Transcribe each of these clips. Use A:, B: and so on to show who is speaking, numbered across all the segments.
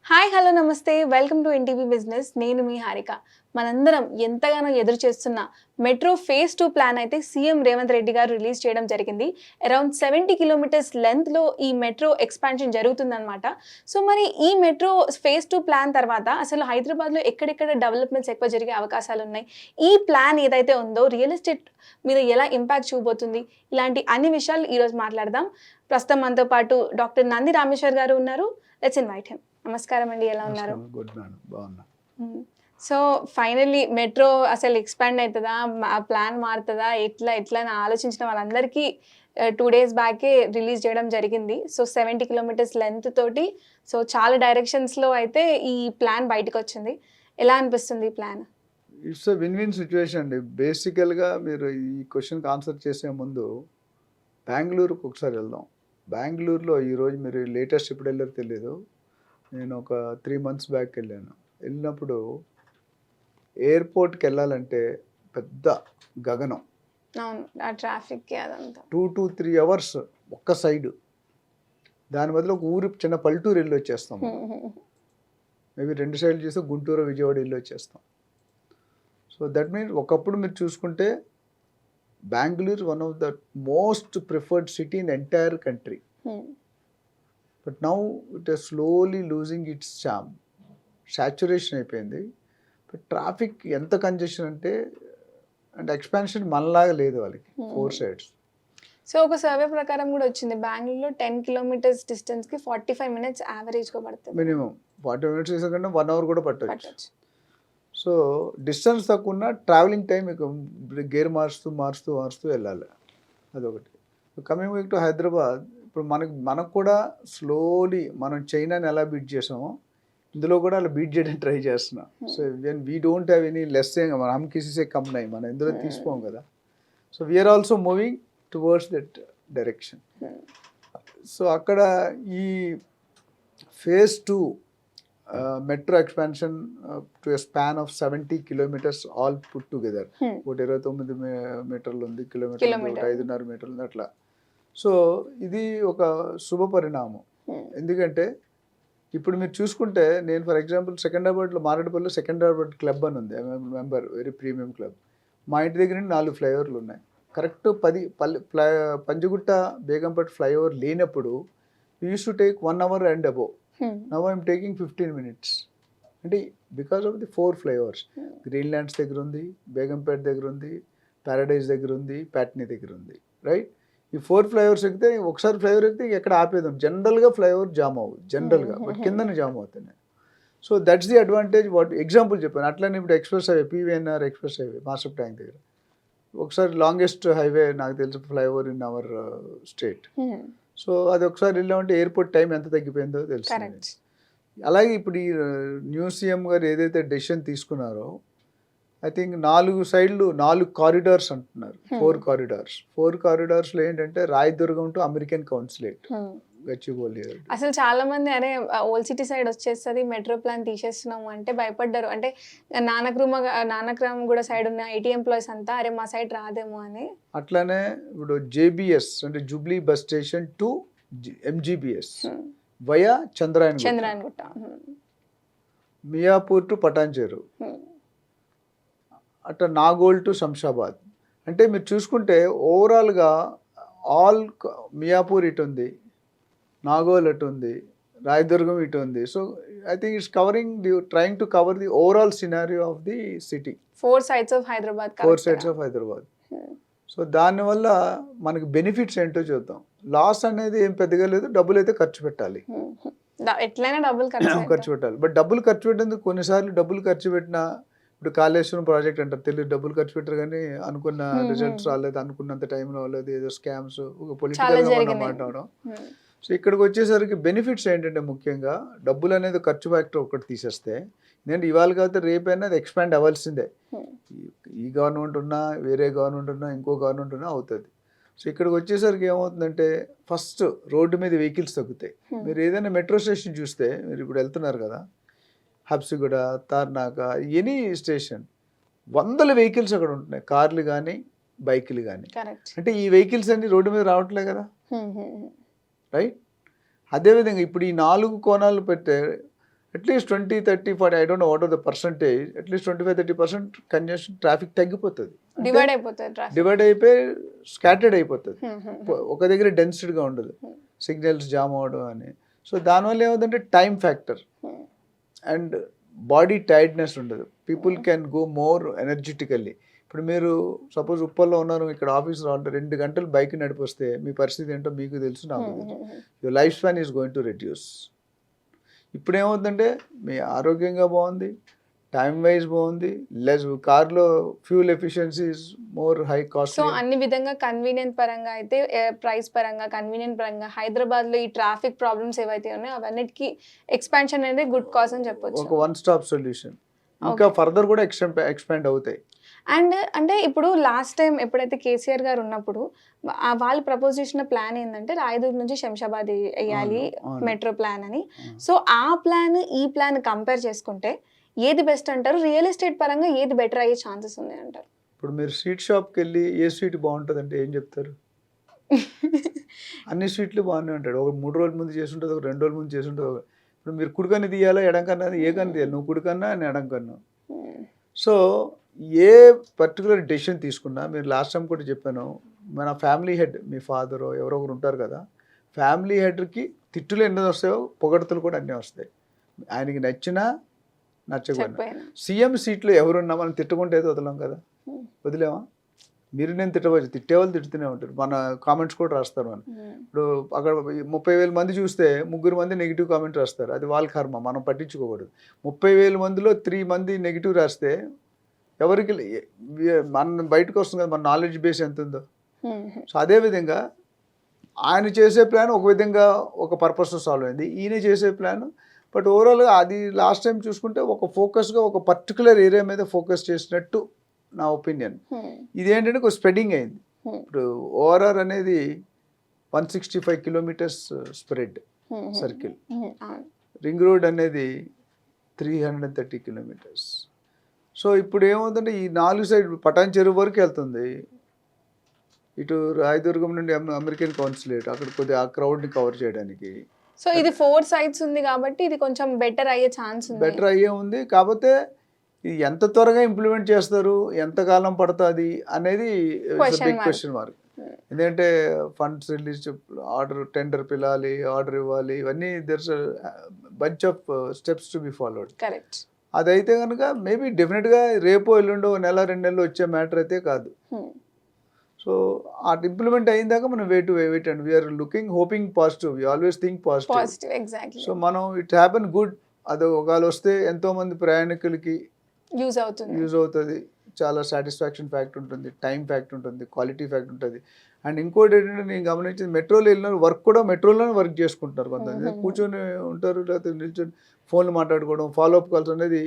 A: Hi hello నమస్తే welcome to NTV business. నేను మీ హారిక. మనందరం ఎంతగానో ఎదురు చేస్తున్న మెట్రో ఫేజ్ 2 ప్లాన్ అయితే సీఎం రేవంత్ రెడ్డి గారు రిలీజ్ చేయడం జరిగింది. అరౌండ్ 70 కిలోమీటర్స్ లెంత్లో ఈ మెట్రో ఎక్స్పాన్షన్ జరుగుతుందన్నమాట. సో మరి ఈ మెట్రో ఫేజ్ 2 ప్లాన్ తర్వాత అసలు హైదరాబాద్లో ఎక్కడెక్కడ డెవలప్మెంట్స్ ఎక్కువ జరిగే అవకాశాలు ఉన్నాయి, ఈ ప్లాన్ ఏదైతే ఉందో రియల్ ఎస్టేట్ మీద ఎలా ఇంపాక్ట్ చూపబోతుంది, ఇలాంటి అన్ని విషయాలు ఈరోజు మాట్లాడదాం. ప్రస్తుతం మనతో పాటు డాక్టర్ నంది రామేశ్వర్ గారు ఉన్నారు. Let's invite him. నమస్కారం అండి, ఎలా ఉన్నారు?
B: గుడ్ మేడం, బాగున్నా.
A: సో ఫైనల్లీ మెట్రో అసలు ఎక్స్పాండ్ అవుతుందా, ప్లాన్ మారుతుందా, ఎట్లా అని ఆలోచించిన వాళ్ళందరికీ 2 days బ్యాకే రిలీజ్ చేయడం జరిగింది. సో 70 కిలోమీటర్స్ లెంత్ తోటి సో చాలా డైరెక్షన్స్లో అయితే ఈ ప్లాన్ బయటకు వచ్చింది. ఎలా అనిపిస్తుంది ఈ plan?
B: It's a win win situation అండి. బేసికల్గా మీరు ఈ క్వశ్చన్కి ఆన్సర్ చేసే ముందు బెంగళూరుకు ఒకసారి వెళ్దాం. బెంగళూరులో ఈరోజు మీరు లేటెస్ట్ ఎప్పుడు వెళ్ళారో తెలియదు, నేను ఒక 3 months బ్యాక్ వెళ్ళాను. వెళ్ళినప్పుడు ఎయిర్పోర్ట్కి వెళ్ళాలంటే పెద్ద గగనం.
A: అవును, ఆ ట్రాఫిక్ అదంతా
B: 2 to 3 hours ఒక్క సైడు. దాని బదులు ఒక ఊరు చిన్న పల్లెటూరు వెళ్ళి వచ్చేస్తాం. మేబీ 2 సైడ్లు చేస్తే గుంటూరు విజయవాడ వెళ్ళి వచ్చేస్తాం. సో దట్ మీన్స్ ఒకప్పుడు మీరు చూసుకుంటే Bengaluru one of the most preferred city in entire country. But now it is slowly losing it's charm. Saturation అయిపోయింది. బట్ ట్రాఫిక్ ఎంత కంజెషన్ అంటే, అండ్ ఎక్స్పాన్షన్ మనలాగా లేదు వాళ్ళకి 4 sides.
A: సో ఒక సర్వే ప్రకారం కూడా వచ్చింది, బెంగళూరులో 10 kilometers డిస్టెన్స్కి 45 minutes యావరేజ్గా పడుతుంది.
B: మినిమం 40 minutes చేసేకంటే 1 hour కూడా పట్టవచ్చు. సో డిస్టెన్స్ తక్కువ ఉన్న ట్రావెలింగ్ టైం మీకు గేర్ మారుస్తూ వెళ్ళాలి. అదొకటి. కమింగ్ బ్యాక్ టు హైదరాబాద్, ఇప్పుడు మనకు కూడా స్లోలీ మనం చైనాని ఎలా బీట్ చేసామో ఇందులో కూడా అలా బీట్ చేయడానికి ట్రై చేస్తున్నాం. So when we don't have any less మనం హమ్ కిసీసే కమ్ నై, మనం ఇందులో తీసుకోం కదా. So we are also moving towards that direction. So అక్కడ ఈ phase 2 metro expansion to a span of 70 kilometers all put together. ఒకటి 29 మీటర్లు ఉంది, కిలోమీటర్ 5.5 మీటర్లు ఉంది అట్లా. సో ఇది ఒక శుభ పరిణామం. ఎందుకంటే ఇప్పుడు మీరు చూసుకుంటే, నేను ఫర్ ఎగ్జాంపుల్ సెకండ్రాబాద్లో మారేడుపల్లిలో సెకండ్రాబాద్ క్లబ్ అని ఉంది, మెంబర్, వెరీ ప్రీమియం క్లబ్. మా ఇంటి దగ్గర నుండి 4 ఫ్లైఓవర్లు ఉన్నాయి. కరెక్ట్ 10 పంజగుట్ట బేగంపేట ఫ్లైఓవర్ లేనప్పుడు use to take 1 hour and above. Now I'm taking 15 minutes. అంటే because of the 4 flyovers. Green lands దగ్గర ఉంది, బేగంపేట దగ్గర ఉంది, ప్యారడైజ్ దగ్గర ఉంది, ప్యాట్నీ దగ్గర ఉంది, రైట్. ఈ 4 ఫ్లైఓవర్స్ ఎక్కితే, ఒకసారి ఫ్లైఓవర్ ఎక్కితే ఎక్కడ ఆపేదాం. జనరల్గా ఫ్లైఓవర్ జామ్ అవ్వదు జనరల్గా, బట్ కిందనే జామ్ అవుతుంది. So that's the advantage. What example చెప్పాను. అట్లనే ఇప్పుడు express highway, PVNR express highway master tank దగ్గర ఒకసారి లాంగెస్ట్ హైవే నాకు తెలిసి flyover in our state. So అది ఒకసారి వెళ్ళామంటే ఎయిర్పోర్ట్ టైం ఎంత తగ్గిపోయిందో తెలుస్తుంది. అలాగే ఇప్పుడు ఈ న్యూ సీఎం గారు ఏదైతే డెసిషన్ తీసుకున్నారో, ఐ థింక్ 4 సైడ్లు 4 కారిడార్స్ అంటున్నారు. 4 కారిడార్స్లో ఏంటంటే Rayadurgam to American consulate, Gachibowli.
A: అసలు చాలా మంది అరే ఓల్డ్ సిటీ సైడ్ వచ్చేస్తుంది, మెట్రో ప్లాన్ తీసేస్తున్నాము అంటే భయపడ్డారు. అంటే నానక్రామగూడ సైడ్ ఉన్న IT ఎంప్లాయీస్ అంతా అరే మా సైడ్ రాదేమో అని.
B: అట్లానే ఇప్పుడు JBS అంటే Jubilee bus station to MGBS via Chandrayangutta, Miyapur to Patancheru, అట్లా నాగోల్ టు శంషాబాద్. అంటే మీరు చూసుకుంటే ఓవరాల్గా ఆల్ మియాపూర్ ఇటు ఉంది, నాగోల్ అటు ఉంది, రాయదుర్గం ఇటు ఉంది. So I think it's covering trying to cover the overall scenario of the city.
A: 4 sides of Hyderabad.
B: 4 sides of Hyderabad. So దానివల్ల మనకి బెనిఫిట్స్ ఏంటో చూద్దాం. లాస్ అనేది ఏం పెద్దగా లేదు, డబ్బులు అయితే ఖర్చు పెట్టాలి,
A: ఎట్లయినా డబ్బులు
B: ఖర్చు పెట్టాలి. బట్ డబ్బులు ఖర్చు పెట్టేందుకు కొన్నిసార్లు డబ్బులు ఖర్చు పెట్టినా, ఇప్పుడు కాళేశ్వరం ప్రాజెక్ట్ అంటారు, తెలియదు డబ్బులు ఖర్చు పెట్టారు కానీ అనుకున్న రిజల్ట్స్ రాలేదు, అనుకున్నంత టైంలో రాలేదు, ఏదో స్కామ్స్, ఒక పొలిటికల్గా మాట్లాడడం. సో ఇక్కడికి వచ్చేసరికి బెనిఫిట్స్ ఏంటంటే ముఖ్యంగా డబ్బులు అనేది ఖర్చు ఫ్యాక్టర్ ఒకటి తీసేస్తే, ఎందుకంటే ఇవాళ కాకపోతే రేపైనా అది ఎక్స్పాండ్ అవ్వాల్సిందే. ఈ గవర్నమెంట్ ఉన్నా, వేరే గవర్నమెంట్ ఉన్నా, ఇంకో గవర్నమెంట్ ఉన్నా అవుతుంది. సో ఇక్కడికి వచ్చేసరికి ఏమవుతుందంటే, ఫస్ట్ రోడ్డు మీద వెహికల్స్ తగ్గుతాయి. మీరు ఏదైనా మెట్రో స్టేషన్ చూస్తే, మీరు ఇప్పుడు వెళ్తున్నారు కదా, Habsiguda, Tarnaka, any station 100 vehicles అక్కడ ఉంటున్నాయి, కార్లు కానీ బైకులు కానీ. అంటే ఈ వెహికల్స్ అన్ని రోడ్డు మీద రావట్లే కదా, రైట్. అదేవిధంగా ఇప్పుడు ఈ 4 కోణాలు పెట్టే at least 20, 30, 40 I don't know what are the percentage, at least 25-30% congestion traffic తగ్గిపోతుంది,
A: డివైడ్ అయిపోతుంది ట్రాఫిక్.
B: డివైడ్ అయిపోయి స్కాటర్డ్ అయిపోతుంది, ఒక దగ్గర డెన్సిటీగా ఉండదు, సిగ్నల్స్ జామ్ అవ్వడం అని. సో దానివల్ల ఏమవుతుందంటే time factor and body tiredness ఉండదు, పీపుల్ క్యాన్ గో మోర్ ఎనర్జెటికల్లీ. ఇప్పుడు మీరు సపోజ్ ఉప్పల్లో ఉన్నారు, ఇక్కడ ఆఫీస్లో ఉంటే 2 గంటలు బైక్ నడిపొస్తే మీ పరిస్థితి ఏంటో మీకు తెలుసు, నాకు తెలుసు. Your life span is going to reduce. ఇప్పుడు ఏమవుతుందంటే మీ ఆరోగ్యంగా బాగుంది, టైం వైజ్ బాగుంది, లెస్ కార్లో fuel efficiency is more high cost.
A: So అన్ని విధంగా కన్వీనియంట్ పరంగా అయితే, ప్రైస్ పరంగా, కన్వీనియంట్ పరంగా హైదరాబాద్ లో ఈ ట్రాఫిక్ ప్రాబ్లమ్స్ ఏవైతే ఉన్నాయో అవన్నిటికీ ఎక్స్పాన్షన్ అనేది గుడ్ కాజ్ అని చెప్పొచ్చు.
B: ఒక వన్ స్టాప్ సొల్యూషన్. ఇంకా ఫర్దర్ కూడా ఎక్స్పాండ్ అవుతాయి.
A: అండ్ అంటే ఇప్పుడు లాస్ట్ టైం ఎప్పుడైతే కేసీఆర్ గారు ఉన్నప్పుడు వాళ్ళు ప్రపోజ్ చేసిన ప్లాన్ ఏంటంటే రాయదుర్గ్ నుంచి శంషాబాద్ వేయాలి మెట్రో ప్లాన్ అని. సో ఆ ప్లాన్ ఈ ప్లాన్ కంపేర్ చేసుకుంటే ఏది బెస్ట్ అంటారు? రియల్ ఎస్టేట్ పరంగా ఏది బెటర్ అయ్యే ఛాన్సెస్ ఉన్నాయి అంటారు?
B: ఇప్పుడు మీరు స్వీట్ షాప్కి వెళ్ళి ఏ స్వీట్ బాగుంటుంది అంటే ఏం చెప్తారు? అన్ని స్వీట్లు బాగానే ఉంటాడు. ఒక 3 రోజుల ముందు చేసి ఉంటుంది, ఒక 2 రోజుల ముందు చేసి ఉంటుంది. ఇప్పుడు మీరు కుడికన్ను తీయాలా ఎడంకన్నా, ఏ కన్ను తీయాలి? నువ్వు కుడికన్నా నేను ఎడంకన్నా. సో ఏ పర్టికులర్ డెసిషన్ తీసుకున్నా, మీరు లాస్ట్ టైం కూడా చెప్పాను, మన ఫ్యామిలీ హెడ్ మీ ఫాదరో ఎవరో ఒకరు ఉంటారు కదా, ఫ్యామిలీ హెడ్కి తిట్టులు ఎన్ని వస్తాయో పొగడతలు కూడా అన్నీ వస్తాయి. ఆయనకి నచ్చినా నచ్చకపోయినా సీఎం సీట్లో ఎవరున్నా మనం తిట్టుకుంటే అయితే వదలం కదా, వదిలేమా? మీరు నేను తిట్టవచ్చు, తిట్టేవాళ్ళు తిట్టుతూనే ఉంటారు, మన కామెంట్స్ కూడా రాస్తారు. మనం ఇప్పుడు అక్కడ 30,000 మంది చూస్తే 3 మంది నెగిటివ్ కామెంట్ రాస్తారు, అది వాళ్ళ కర్మ, మనం పట్టించుకోకూడదు. 30,000 మందిలో 3 మంది నెగిటివ్ రాస్తే ఎవరికి మన బయటకు వస్తుంది కదా, మన నాలెడ్జ్ బేస్ ఎంత ఉందో. సో అదేవిధంగా ఆయన చేసే ప్లాన్ ఒక విధంగా ఒక పర్పస్ సాల్వ్ అయింది, ఈయన చేసే ప్లాన్. బట్ ఓవరాల్గా అది లాస్ట్ టైం చూసుకుంటే ఒక ఫోకస్గా ఒక పర్టికులర్ ఏరియా మీద ఫోకస్ చేసినట్టు నా ఒపీనియన్. ఇదేంటంటే ఒక స్ప్రెడింగ్ అయింది. ఇప్పుడు ఓఆర్ఆర్ అనేది 165 kilometres spread circle, ring road అనేది 330 కిలోమీటర్స్. సో ఇప్పుడు ఏమవుతుందంటే ఈ 4 సైడ్ పటాన్ చెరువు వరకు వెళ్తుంది, ఇటు రాయదుర్గం నుండి అమెరికన్ కాన్సులేట్, అక్కడ కొద్దిగా ఆ క్రౌడ్ని కవర్ చేయడానికి.
A: సో ఇది 4 సైడ్స్ ఉంది కాబట్టి ఇది కొంచెం బెటర్ అయ్యే ఛాన్స్ ఉంది.
B: బెటర్ అయ్యే ఉంది. కాకపోతే ఇది ఎంత త్వరగా ఇంప్లిమెంట్ చేస్తారు, ఎంత కాలం పడుతుంది అనేది బిగ్ క్వశ్చన్ మార్క్. ఎందుకంటే ఫండ్స్ రిలీజ్, ఆర్డర్, టెండర్ పిలాలి, ఆర్డర్ ఇవ్వాలి, ఇవన్నీ there's bunch of steps to be followed.
A: Correct.
B: అదైతే కనుక మేబీ డెఫినెట్గా రేపో ఎల్లుండో 1-2 నెలలు వచ్చే మ్యాటర్ అయితే కాదు. సో అది ఇంప్లిమెంట్ అయిన దాకా మనం wait and we are looking, hoping positive, we always think positive.
A: Exactly.
B: So మనం ఇట్ హ్యాపెన్ గుడ్. అది ఒకవేళ వస్తే ఎంతోమంది ప్రయాణికులకి
A: యూజ్
B: అవుతుంది, చాలా సాటిస్ఫాక్షన్ ఫ్యాక్ట్ ఉంటుంది, టైం ఫ్యాక్ట్ ఉంటుంది, క్వాలిటీ ఫ్యాక్ట్ ఉంటుంది. అండ్ ఇంకోటి ఏంటంటే నేను గమనించింది, మెట్రోలో వెళ్ళిన వర్క్ కూడా మెట్రోలోనే వర్క్ చేసుకుంటారు. కొంతమంది కూర్చొని ఉంటారు, లేకపోతే నిల్చొని ఫోన్లు మాట్లాడుకోవడం, ఫాలోఅప్ కాల్స్ అనేది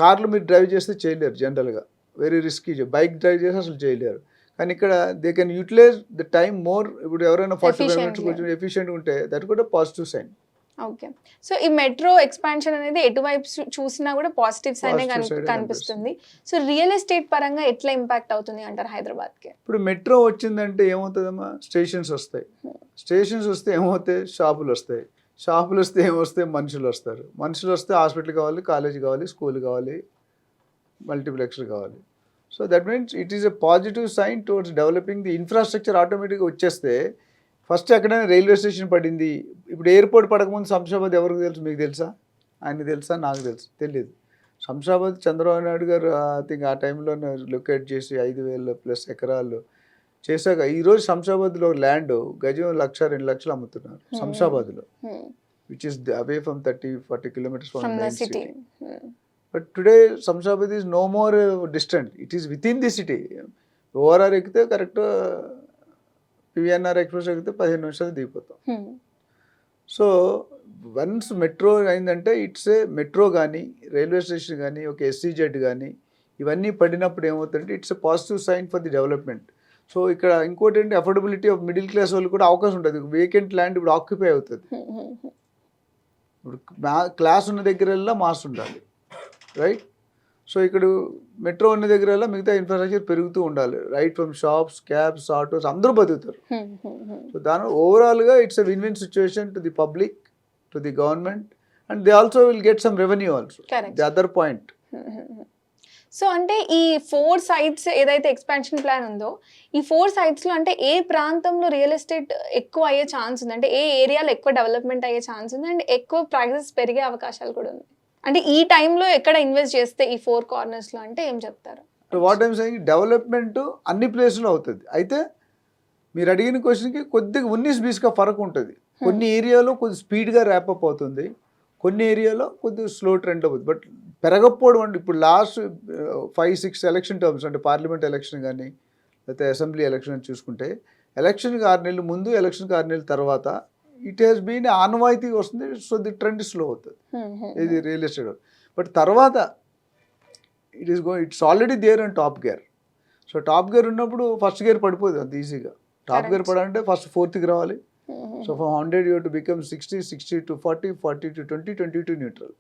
B: కార్లు మీరు డ్రైవ్ చేస్తే చేయలేరు జనరల్గా, వెరీ రిస్కీ. బైక్ డ్రైవ్ చేస్తే అసలు చేయలేరు. కానీ ఇక్కడ they can utilize the time more. ఇప్పుడు ఎవరైనా 45 మినిట్స్ కొంచెం ఎఫిషియెంట్గా ఉంటే దట్ కూడా పాజిటివ్ సైన్.
A: ఓకే. సో ఈ మెట్రో ఎక్స్పాన్షన్ అనేది ఎటువైపు చూసినా కూడా పాజిటివ్ సైనే కనిపిస్తుంది. సో రియల్ ఎస్టేట్ పరంగా ఎట్లా ఇంపాక్ట్ అవుతుంది అంటారు హైదరాబాద్కి?
B: ఇప్పుడు మెట్రో వచ్చిందంటే ఏమవుతుందమ్మా, స్టేషన్స్ వస్తాయి, స్టేషన్స్ వస్తే ఏమవుతాయి, షాపులు వస్తాయి, షాపులు వస్తే ఏమొస్తాయి, మనుషులు వస్తారు, మనుషులు వస్తే హాస్పిటల్ కావాలి, కాలేజ్ కావాలి, స్కూల్ కావాలి, మల్టీప్లెక్స్లు కావాలి. So that means it is a positive sign towards developing the infrastructure. ఆటోమేటిక్గా వచ్చేస్తే ఫస్ట్ ఎక్కడైనా రైల్వే స్టేషన్ పడింది, ఇప్పుడు ఎయిర్పోర్ట్ పడకముందు శంషాబాద్ ఎవరికి తెలుసు? మీకు తెలుసా? ఆయనకు తెలుసా? నాకు తెలుసు, తెలియదు. శంషాబాద్ చంద్రబాబు నాయుడు గారు ఐ థింక్ ఆ టైంలోనే లొకేట్ చేసి 5,000+ ఎకరాలు చేశాక ఈరోజు శంషాబాద్లో ల్యాండ్ గజం 1,00,000-2 లక్షలు అమ్ముతున్నారు శంషాబాద్లో, which is away from 30-40 kilometres from the city. But today Shamshabad is no more distant, it is within the city. ORR ఎక్కితే కరెక్ట్, పివిఎన్ఆర్ ఎక్స్ప్రెస్ ఎక్కితే 15 నిమిషాలు దిగిపోతాం. సో వన్స్ మెట్రో అయిందంటే ఇట్స్ ఏ మెట్రో కానీ, రైల్వే స్టేషన్ కానీ, ఒక SEZ కానీ ఇవన్నీ పడినప్పుడు ఏమవుతుందంటే it's a positive sign for the development. So ఇక్కడ ఇంకోటి ఏంటి, అఫోర్డబిలిటీ ఆఫ్ మిడిల్ క్లాస్ వాళ్ళు కూడా అవకాశం ఉంటుంది. వేకెంట్ ల్యాండ్ ఇప్పుడు ఆక్యుపై అవుతుంది. ఇప్పుడు క్లాస్ ఉన్న దగ్గరల్లా మాస్ ఉండాలి, రైట్? సో ఇక్కడ మెట్రో ఉన్న దగ్గర మిగతా ఇన్ఫ్రాస్ట్రక్చర్ పెరుగుతూ ఉండాలి, right from shops, cabs, autos, అందరూ బతుకుతారు. సో దాని ఓవరాల్గా it's a win win situation to the public, to the government and they also will get some revenue also.
A: Correct.
B: The other point.
A: So అంటే ఈ 4 sites ఏదైతే expansion plan ఉందో ఈ 4 sites లో అంటే ఏ ప్రాంతంలో రియల్ ఎస్టేట్ ఎక్కువ అయ్యే ఛాన్స్ ఉంది, అంటే ఏ ఏరియాలో ఎక్కువ డెవలప్మెంట్ అయ్యే ఛాన్స్ ఉంది అండ్ ఎక్కువ ప్రైజెస్ పెరిగే అవకాశాలు కూడా ఉంది, అంటే ఈ టైంలో ఎక్కడ ఇన్వెస్ట్ చేస్తే ఈ 4 కార్నర్స్ లో అంటే ఏం చెప్తారు?
B: వాట్ ఐమ్ సెయింగ్, డెవలప్మెంట్ అన్ని ప్లేస్లో అవుతుంది. అయితే మీరు అడిగిన క్వశ్చన్కి కొద్దిగా 19-20గా ఫరక్ ఉంటుంది. కొన్ని ఏరియాలో కొద్ది స్పీడ్గా ర్యాపప్ అవుతుంది, కొన్ని ఏరియాలో కొద్దిగా స్లో ట్రెండ్ అవుతుంది. బట్ పెరగకపోవడం అంటే ఇప్పుడు లాస్ట్ 5-6 ఎలక్షన్ టర్మ్స్ అంటే పార్లమెంట్ ఎలక్షన్ కానీ లేకపోతే అసెంబ్లీ ఎలక్షన్ చూసుకుంటే ఎలక్షన్కి 6 నెలల ముందు, ఎలక్షన్కి 6 నెలల తర్వాత ఇట్ హ్యాస్ బీన్ ఆనవాయితీగా వస్తుంది. సో ది ట్రెండ్ స్లో అవుతుంది ఇది రియల్ ఎస్టేట్. బట్ తర్వాత it's already there and top gear. So top gear ఉన్నప్పుడు ఫస్ట్ గేర్ పడిపోదు అంత ఈజీగా. టాప్ గేర్ పడాలంటే ఫస్ట్ 4th రావాలి. So from 100 you have to become 60, 60 to 40, 40 to 20, 20 to neutral.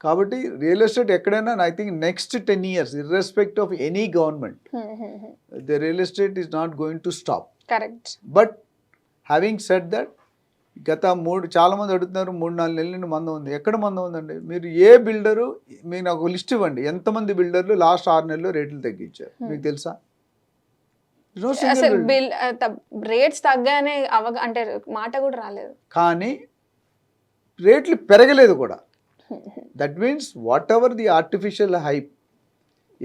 B: కాబట్టి రియల్ ఎస్టేట్ ఎక్కడైనా I think next 10 years irrespective of any government the real estate is not going to stop.
A: Correct.
B: But having said that గత చాలా మంది అడుగుతున్నారు 3-4 నెలల నుండి మందం ఉంది. ఎక్కడ మందం ఉందండి? మీరు ఏ బిల్డరు మీరు నాకు లిస్ట్ ఇవ్వండి, ఎంతమంది బిల్డర్లు లాస్ట్ 6 నెలల్లో రేట్లు తగ్గించారు మీకు తెలుసా? No single
A: అసలు
B: builder.
A: బిల్ రేట్స్ తగ్గానే అంటే మాట కూడా రాలేదు.
B: కానీ రేట్లు పెరగలేదు కూడా. That means what ever the artificial hype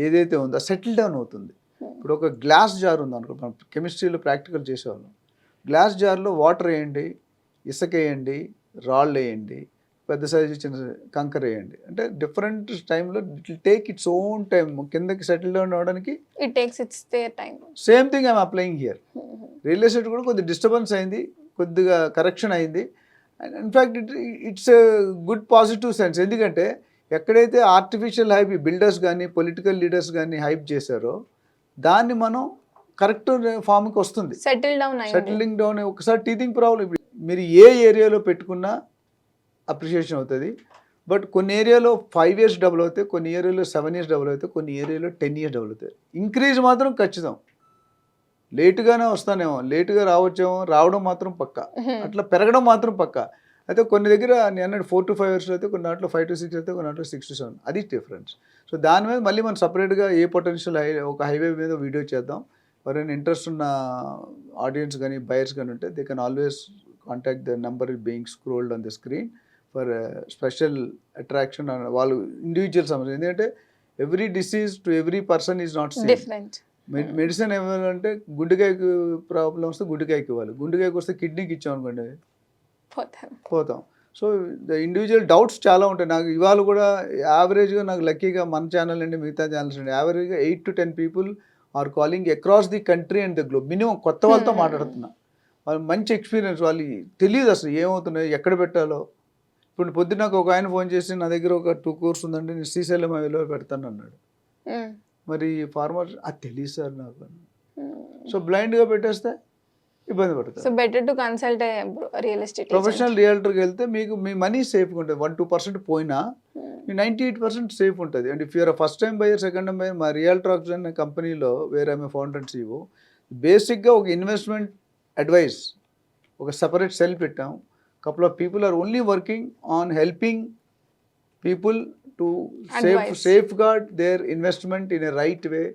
B: ఏదైతే ఉందో సెటిల్ డౌన్ అవుతుంది. ఇప్పుడు ఒక గ్లాస్ జార్ ఉంది అనుకో, మనం కెమిస్ట్రీలో ప్రాక్టికల్ చేసేవాళ్ళం. గ్లాస్ జార్లో వాటర్ వేయండి, ఇసుక వేయండి, రాళ్ళు వేయండి, పెద్ద సైజు చిన్న కంకర వేయండి, అంటే డిఫరెంట్ టైంలో it will take its own time కిందకి సెటిల్ డౌన్ అవ్వడానికి.
A: It takes its their time.
B: Same thing I'm applying here. Real estate కూడా కొద్దిగా డిస్టర్బెన్స్ అయింది, కొద్దిగా కరెక్షన్ అయింది. And in fact it's good positive sense. ఎందుకంటే ఎక్కడైతే ఆర్టిఫిషియల్ హైప్ బిల్డర్స్ కానీ పొలిటికల్ లీడర్స్ కానీ హైప్ చేశారో దాన్ని మనం కరెక్ట్ ఫామ్కి వస్తుంది. సెటిలింగ్ డౌన్ ఒకసారి టీథింగ్ ప్రాబ్లం. మీరు ఏ ఏరియాలో పెట్టుకున్నా అప్రిషియేషన్ అవుతుంది. బట్ కొన్ని ఏరియాలో 5 years డబుల్ అవుతాయి, కొన్ని ఏరియాలో 7 years డబుల్ అవుతాయి, కొన్ని ఏరియాలో 10 years డబుల్ అవుతాయి. ఇంక్రీజ్ మాత్రం ఖచ్చితం. లేటుగానే వస్తానేమో, లేటుగా రావచ్చేమో, రావడం మాత్రం పక్క, అట్లా పెరగడం మాత్రం పక్క. అయితే కొన్ని దగ్గర నేను అన్నట్టు 4 to 5 years అయితే, కొన్ని దాంట్లో 5 to 6 అయితే, కొన్ని దాంట్లో 6 to 7. అది డిఫరెన్స్. సో దాని మీద మళ్ళీ మనం సపరేట్గా ఏ పొటెన్షియల్ ఒక హైవే మీద వీడియో చేద్దాం. ఎవరైనా ఇంట్రెస్ట్ ఉన్న ఆడియన్స్ కానీ బయర్స్ కానీ ఉంటే they can always contact the number being scrolled on the screen for special attraction. వాళ్ళు ఇండివిజువల్ సమస్య. ఎందుకంటే every disease to every person is not same.
A: Different.
B: Medicine ఇవ్వాలంటే గుండెకాయకు ప్రాబ్లం వస్తే గుండెకాయకి ఇవ్వాలి, గుండెకాయకి వస్తే కిడ్నీకి ఇచ్చాం అనుకోండి పోతాం. సో ద ఇండివిజువల్ డౌట్స్ చాలా ఉంటాయి. నాకు ఇవాళ కూడా యావరేజ్గా నాకు లక్కీగా మన ఛానల్ అండి మిగతా ఛానల్స్ అండి యావరేజ్గా 8 to 10 people are calling across the country and the globe. Minimum కొత్త వాళ్ళతో మాట్లాడుతున్నా. వాళ్ళు మంచి ఎక్స్పీరియన్స్, వాళ్ళు తెలియదు అసలు ఏమవుతున్నాయి, ఎక్కడ పెట్టాలో. ఇప్పుడు పొద్దున్న నాకు ఒక ఆయన ఫోన్ చేసి నా దగ్గర ఒక 2 crores ఉందండి, నేను శ్రీశైలం హైవేలో పెడతాను అన్నాడు. మరి ఫార్మర్ అది తెలియదు సార్ నాకు. సో బ్లైండ్గా పెట్టేస్తే ఇబ్బంది పడుతుంది.
A: So better to consult real estate
B: professional రియల్టర్కి వెళ్తే మీకు మీ మనీ సేఫ్గా ఉంటుంది. 1-2% పోయినా మీ 98% సేఫ్ ఉంటుంది. And if you're first time buyer, second time buyer, మా రియల్టర్ ఆప్షన్ అనే కంపెనీలో వేరే ఆమె ఫౌండర్ అండ్ CEO బేసిక్గా ఒక ఇన్వెస్ట్మెంట్ అడ్వైస్ ఒక సపరేట్ సెల్ పెట్టాం. Couple of people are only working on helping people to safeguard their investment in a right way,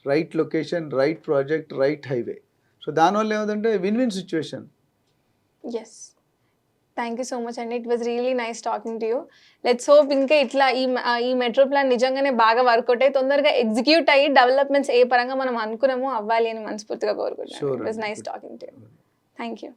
B: right location, right project, right highway. So దానివల్ల ఏమిటంటే win win situation.
A: Yes, thank you so much అండి. It was really nice talking to you. Let's hope ఇంకా ఇట్లా ఈ metro plan నిజంగానే బాగా work out అయ్యి తొందరగా ఎగ్జిక్యూట్ అయ్యి డెవలప్మెంట్స్ ఏ పరంగా మనం అనుకున్నామో అవ్వాలి అని మనస్ఫూర్తిగా కోరుకుంటున్నాను. It was nice talking to you. Thank you.